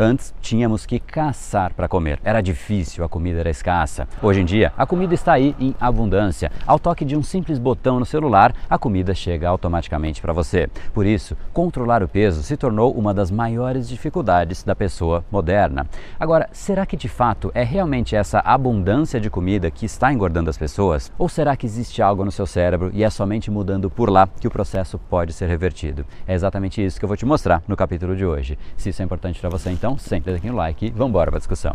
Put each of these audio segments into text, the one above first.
Antes, tínhamos que caçar para comer. Era difícil, a comida era escassa. Hoje em dia, a comida está aí em abundância. Ao toque de um simples botão no celular, a comida chega automaticamente para você. Por isso, controlar o peso se tornou uma das maiores dificuldades da pessoa moderna. Agora, será que de fato é realmente essa abundância de comida que está engordando as pessoas? Ou será que existe algo no seu cérebro e é somente mudando por lá que o processo pode ser revertido? É exatamente isso que eu vou te mostrar no capítulo de hoje. Se isso é importante para você, então sempre aqui no like e vamos embora para a discussão.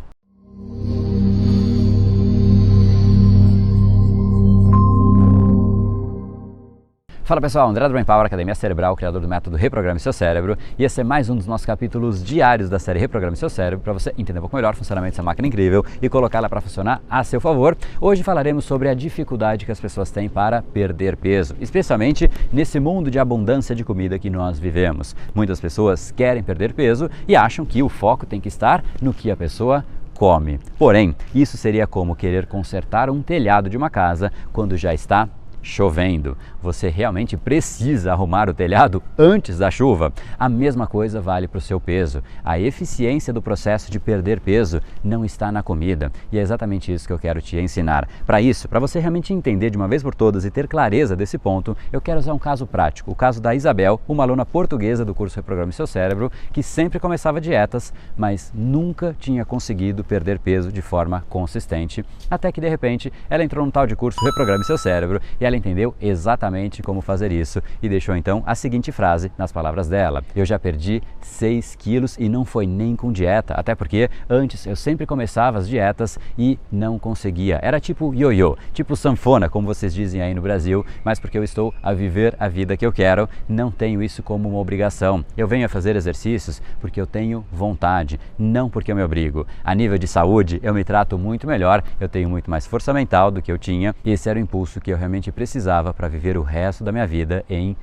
Fala pessoal, André do Brain Power, Academia Cerebral, criador do método Reprograme Seu Cérebro, e esse é mais um dos nossos capítulos diários da série Reprograme Seu Cérebro para você entender um pouco melhor o funcionamento dessa máquina incrível e colocá-la para funcionar a seu favor. Hoje falaremos sobre a dificuldade que as pessoas têm para perder peso, especialmente nesse mundo de abundância de comida que nós vivemos. Muitas pessoas querem perder peso e acham que o foco tem que estar no que a pessoa come. Porém, isso seria como querer consertar um telhado de uma casa quando já está chovendo. Você realmente precisa arrumar o telhado antes da chuva. A mesma coisa vale para o seu peso. A eficiência do processo de perder peso não está na comida. E é exatamente isso que eu quero te ensinar. Para isso, para você realmente entender de uma vez por todas e ter clareza desse ponto, eu quero usar um caso prático. O caso da Isabel, uma aluna portuguesa do curso Reprograme Seu Cérebro, que sempre começava dietas, mas nunca tinha conseguido perder peso de forma consistente. Até que, de repente, ela entrou no tal de curso Reprograme Seu Cérebro e ela entendeu exatamente como fazer isso e deixou então a seguinte frase nas palavras dela: eu já perdi 6 quilos e não foi nem com dieta, até porque antes eu sempre começava as dietas e não conseguia. Era tipo ioiô, tipo sanfona, como vocês dizem aí no Brasil, mas porque eu estou a viver a vida que eu quero, não tenho isso como uma obrigação. Eu venho a fazer exercícios porque eu tenho vontade, não porque eu me obrigo. A nível de saúde, eu me trato muito melhor, eu tenho muito mais força mental do que eu tinha e esse era o impulso que eu realmente precisava para viver o resto da minha vida em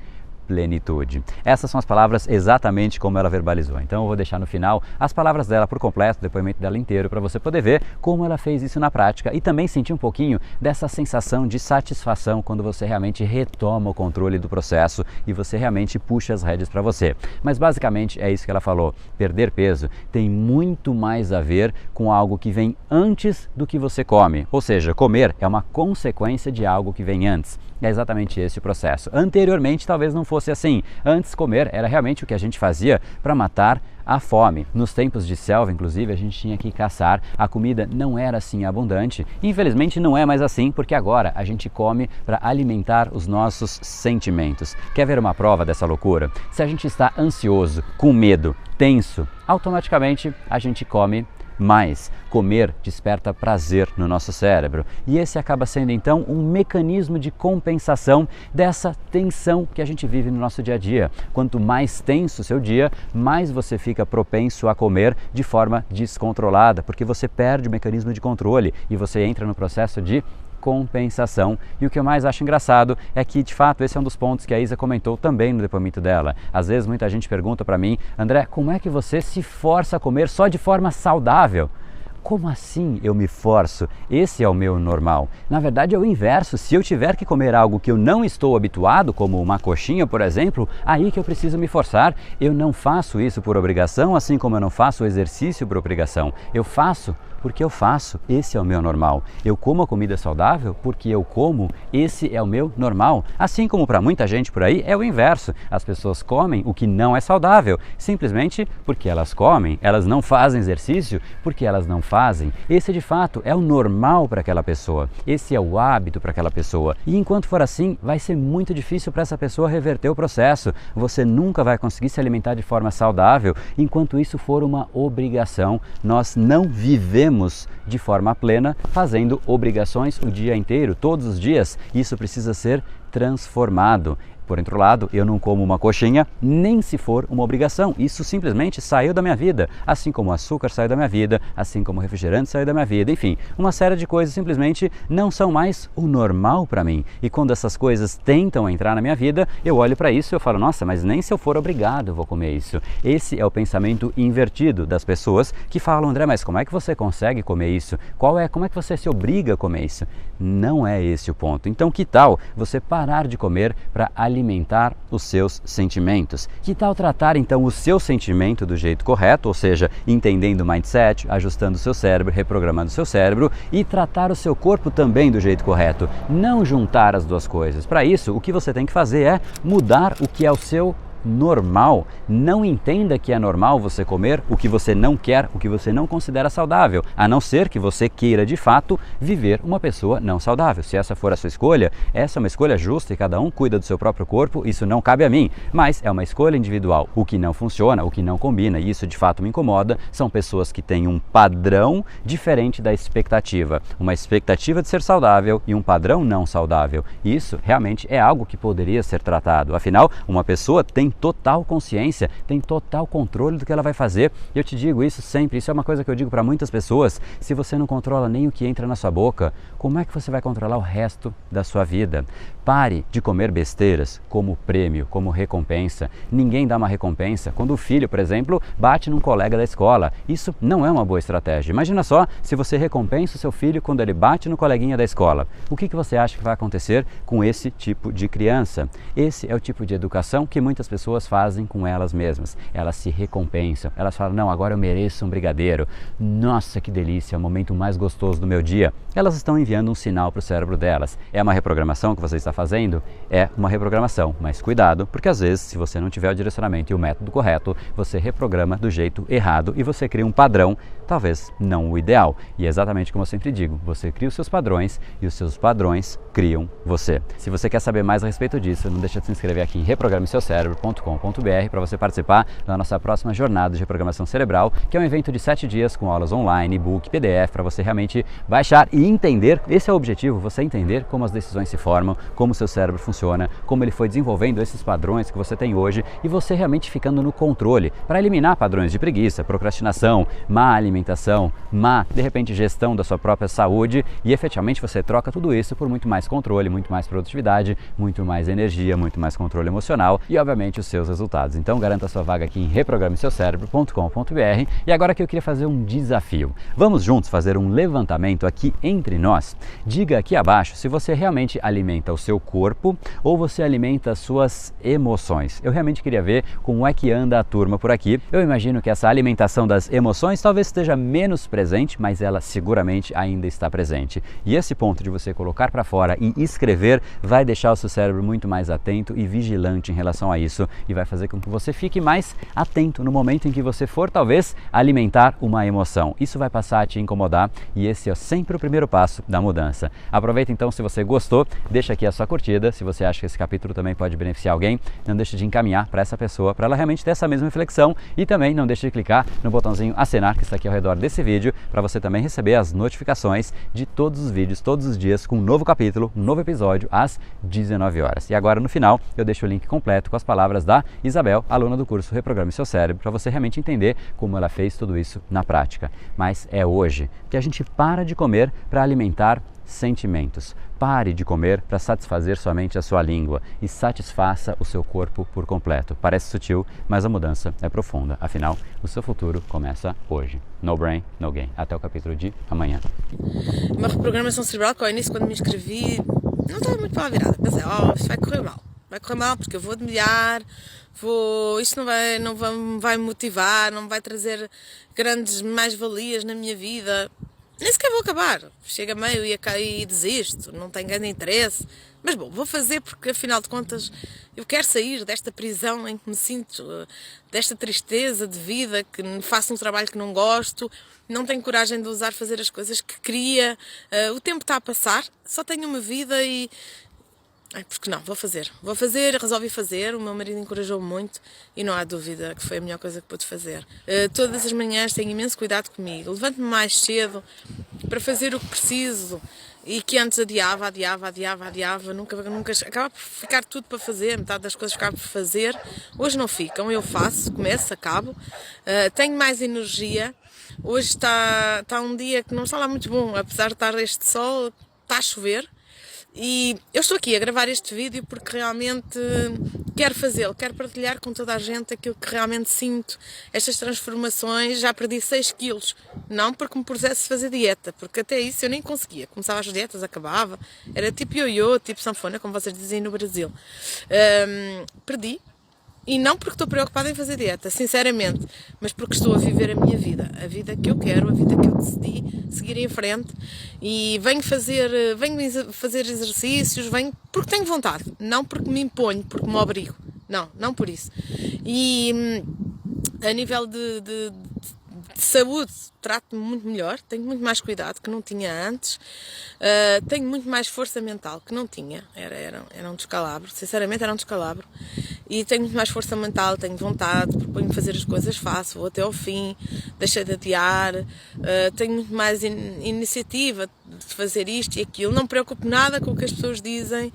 plenitude. Essas são as palavras exatamente como ela verbalizou. Então eu vou deixar no final as palavras dela por completo, o depoimento dela inteiro, para você poder ver como ela fez isso na prática e também sentir um pouquinho dessa sensação de satisfação quando você realmente retoma o controle do processo e você realmente puxa as rédeas para você. Mas basicamente é isso que ela falou. Perder peso tem muito mais a ver com algo que vem antes do que você come. Ou seja, comer é uma consequência de algo que vem antes. É exatamente esse o processo. Anteriormente talvez não fosse assim. Antes comer era realmente o que a gente fazia para matar a fome. Nos tempos de selva, inclusive, a gente tinha que caçar. A comida não era assim abundante. Infelizmente não é mais assim, porque agora a gente come para alimentar os nossos sentimentos. Quer ver uma prova dessa loucura? Se a gente está ansioso, com medo, tenso, automaticamente a gente come mais. Comer desperta prazer no nosso cérebro e esse acaba sendo então um mecanismo de compensação dessa tensão que a gente vive no nosso dia a dia. Quanto mais tenso o seu dia, mais você fica propenso a comer de forma descontrolada, porque você perde o mecanismo de controle e você entra no processo de compensação. E o que eu mais acho engraçado é que, de fato, esse é um dos pontos que a Isa comentou também no depoimento dela. Às vezes muita gente pergunta para mim: André, como é que você se força a comer só de forma saudável? Como assim eu me forço? Esse é o meu normal. Na verdade é o inverso. Se eu tiver que comer algo que eu não estou habituado, como uma coxinha, por exemplo, aí que eu preciso me forçar. Eu não faço isso por obrigação, assim como eu não faço o exercício por obrigação. Eu faço porque eu faço, esse é o meu normal. Eu como a comida saudável porque eu como, esse é o meu normal. Assim como para muita gente por aí é o inverso. As pessoas comem o que não é saudável, simplesmente porque elas comem. Elas não fazem exercício porque elas não fazem. Esse de fato é o normal para aquela pessoa. Esse é o hábito para aquela pessoa. E enquanto for assim, vai ser muito difícil para essa pessoa reverter o processo. Você nunca vai conseguir se alimentar de forma saudável enquanto isso for uma obrigação. Nós não vivemos de forma plena fazendo obrigações o dia inteiro, todos os dias. Isso precisa ser transformado. Por outro lado, eu não como uma coxinha nem se for uma obrigação. Isso simplesmente saiu da minha vida. Assim como o açúcar saiu da minha vida, assim como o refrigerante saiu da minha vida. Enfim, uma série de coisas simplesmente não são mais o normal para mim. E quando essas coisas tentam entrar na minha vida, eu olho para isso e eu falo, nossa, mas nem se eu for obrigado eu vou comer isso. Esse é o pensamento invertido das pessoas que falam, André, mas como é que você consegue comer isso? Como é que você se obriga a comer isso? Não é esse o ponto. Então, que tal você parar de comer para alimentar alimentar os seus sentimentos. Que tal tratar então o seu sentimento do jeito correto, ou seja, entendendo o mindset, ajustando o seu cérebro, reprogramando o seu cérebro, e tratar o seu corpo também do jeito correto, não juntar as duas coisas. Para isso, o que você tem que fazer é mudar o que é o seu normal. Não entenda que é normal você comer o que você não quer, o que você não considera saudável, a não ser que você queira de fato viver uma pessoa não saudável. Se essa for a sua escolha, essa é uma escolha justa e cada um cuida do seu próprio corpo, isso não cabe a mim, mas é uma escolha individual. O que não funciona, o que não combina, e isso de fato me incomoda, são pessoas que têm um padrão diferente da expectativa, uma expectativa de ser saudável e um padrão não saudável. Isso realmente é algo que poderia ser tratado. Afinal, uma pessoa tem total consciência, tem total controle do que ela vai fazer. Eu te digo isso sempre, isso é uma coisa que eu digo para muitas pessoas: se você não controla nem o que entra na sua boca, como é que você vai controlar o resto da sua vida? Pare de comer besteiras como prêmio, como recompensa. Ninguém dá uma recompensa quando o filho, por exemplo, bate num colega da escola. Isso não é uma boa estratégia. Imagina só se você recompensa o seu filho quando ele bate no coleguinha da escola. O que você acha que vai acontecer com esse tipo de criança? Esse é o tipo de educação que muitas pessoas fazem com elas mesmas. Elas se recompensam. Elas falam: não, agora eu mereço um brigadeiro. Nossa, que delícia, é o momento mais gostoso do meu dia. Elas estão enviando um sinal para o cérebro delas. É uma reprogramação que você está fazendo? É uma reprogramação, mas cuidado, porque às vezes, se você não tiver o direcionamento e o método correto, você reprograma do jeito errado e você cria um padrão, talvez não o ideal. E é exatamente como eu sempre digo, você cria os seus padrões e os seus padrões criam você. Se você quer saber mais a respeito disso, não deixa de se inscrever aqui em reprogrameseucerebro.com.br para você participar da nossa próxima jornada de reprogramação cerebral, que é um evento de 7 dias com aulas online, e-book, PDF, para você realmente baixar e entender. Esse é o objetivo, você entender como as decisões se formam, como o seu cérebro funciona, como ele foi desenvolvendo esses padrões que você tem hoje e você realmente ficando no controle para eliminar padrões de preguiça, procrastinação, má alimentação, má, de repente, gestão da sua própria saúde, e efetivamente você troca tudo isso por muito mais controle, muito mais produtividade, muito mais energia, muito mais controle emocional e, obviamente, os seus resultados. Então, garanta a sua vaga aqui em reprogrameseucerebro.com.br. E agora que eu queria fazer um desafio. Vamos juntos fazer um levantamento aqui entre nós? Diga aqui abaixo se você realmente alimenta o seu corpo ou você alimenta as suas emoções. Eu realmente queria ver como é que anda a turma por aqui. Eu imagino que essa alimentação das emoções talvez esteja menos presente, mas ela seguramente ainda está presente. E esse ponto de você colocar para fora e escrever vai deixar o seu cérebro muito mais atento e vigilante em relação a isso e vai fazer com que você fique mais atento no momento em que você for talvez alimentar uma emoção. Isso vai passar a te incomodar e esse é sempre o primeiro passo da mudança. Aproveita então, se você gostou, deixa aqui a sua curtida. Se você acha que esse capítulo também pode beneficiar alguém, não deixe de encaminhar para essa pessoa, para ela realmente ter essa mesma reflexão, e também não deixe de clicar no botãozinho acenar que está aqui ao redor desse vídeo, para você também receber as notificações de todos os vídeos, todos os dias, com um novo capítulo, um novo episódio às 19 horas. E agora no final eu deixo o link completo com as palavras da Isabel, aluna do curso Reprograme Seu Cérebro, para você realmente entender como ela fez tudo isso na prática. Mas é hoje que a gente para de comer para alimentar sentimentos. Pare de comer para satisfazer somente a sua língua e satisfaça o seu corpo por completo. Parece sutil, mas a mudança é profunda. Afinal, o seu futuro começa hoje. No brain, no gain. Até o capítulo de amanhã. Uma reprogramação cerebral que ao início, quando me inscrevi, não estava muito para a virada. Pensei: isto vai correr mal. Vai correr mal porque eu vou demilhar, isto não vai me motivar, não me vai trazer grandes mais-valias na minha vida. Nem sequer vou acabar. Chega meio e desisto, não tenho grande interesse. Mas bom, vou fazer porque afinal de contas eu quero sair desta prisão em que me sinto, desta tristeza de vida, que faço um trabalho que não gosto, não tenho coragem de ousar fazer as coisas que queria. O tempo está a passar, só tenho uma vida e... porque não, vou fazer, resolvi fazer, o meu marido encorajou-me muito e não há dúvida que foi a melhor coisa que pude fazer. Todas as manhãs tenho imenso cuidado comigo, levanto-me mais cedo para fazer o que preciso e que antes adiava, nunca acaba por ficar tudo para fazer, metade das coisas ficava por fazer. Hoje não ficam, eu faço, começo, acabo, tenho mais energia. Hoje está um dia que não está lá muito bom, apesar de estar este sol, está a chover. E eu estou aqui a gravar este vídeo porque realmente quero fazê-lo, quero partilhar com toda a gente aquilo que realmente sinto, estas transformações. Já perdi 6 quilos, não porque me pusesse a fazer dieta, porque até isso eu nem conseguia. Começava as dietas, acabava, era tipo ioiô, tipo sanfona, como vocês dizem no Brasil. Perdi. E não porque estou preocupada em fazer dieta, sinceramente, mas porque estou a viver a minha vida, a vida que eu quero, a vida que eu decidi seguir em frente, e venho fazer exercícios, venho porque tenho vontade, não porque me imponho, porque me obrigo, não por isso. E a nível de saúde, trato-me muito melhor, tenho muito mais cuidado que não tinha antes, tenho muito mais força mental que não tinha, era um descalabro, sinceramente era um descalabro, e tenho muito mais força mental, tenho vontade, proponho fazer as coisas, faço, vou até ao fim, deixei de adiar, tenho muito mais iniciativa de fazer isto e aquilo, não me preocupo nada com o que as pessoas dizem,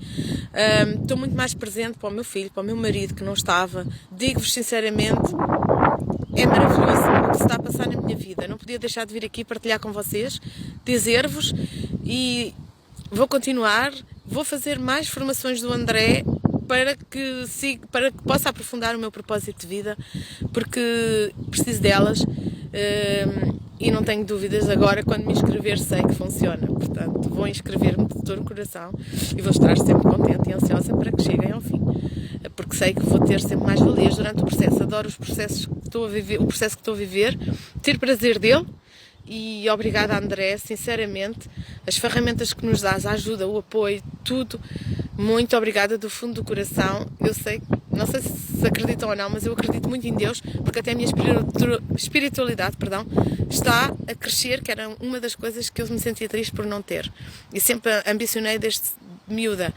estou muito mais presente para o meu filho, para o meu marido que não estava, digo-vos sinceramente, é maravilhoso o que se está a passar na minha vida. Não podia deixar de vir aqui partilhar com vocês, dizer-vos, e vou continuar, vou fazer mais formações do André para que possa aprofundar o meu propósito de vida, porque preciso delas e não tenho dúvidas agora, quando me inscrever sei que funciona. Portanto, vou inscrever-me de todo o coração e vou estar sempre contente e ansiosa para que cheguem ao fim, porque sei que vou ter sempre mais valias durante o processo. Adoro os processos que estou a viver, o processo que estou a viver, ter prazer dele. E obrigada, André, sinceramente, as ferramentas que nos dás, a ajuda, o apoio, tudo, muito obrigada do fundo do coração. Eu sei, não sei se acreditam ou não, mas eu acredito muito em Deus, porque até a minha espiritualidade, está a crescer, que era uma das coisas que eu me sentia triste por não ter, e sempre ambicionei desde miúda.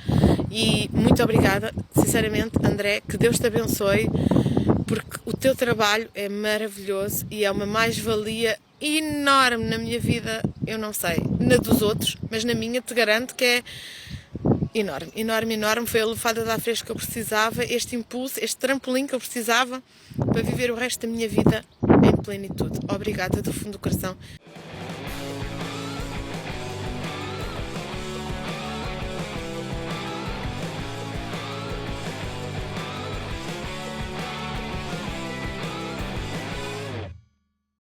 E muito obrigada, sinceramente, André, que Deus te abençoe, porque o teu trabalho é maravilhoso e é uma mais-valia enorme na minha vida. Eu não sei, na dos outros, mas na minha te garanto que é enorme, enorme, enorme. Foi a lufada de ar fresco que eu precisava, este impulso, este trampolim que eu precisava para viver o resto da minha vida em plenitude. Obrigada do fundo do coração.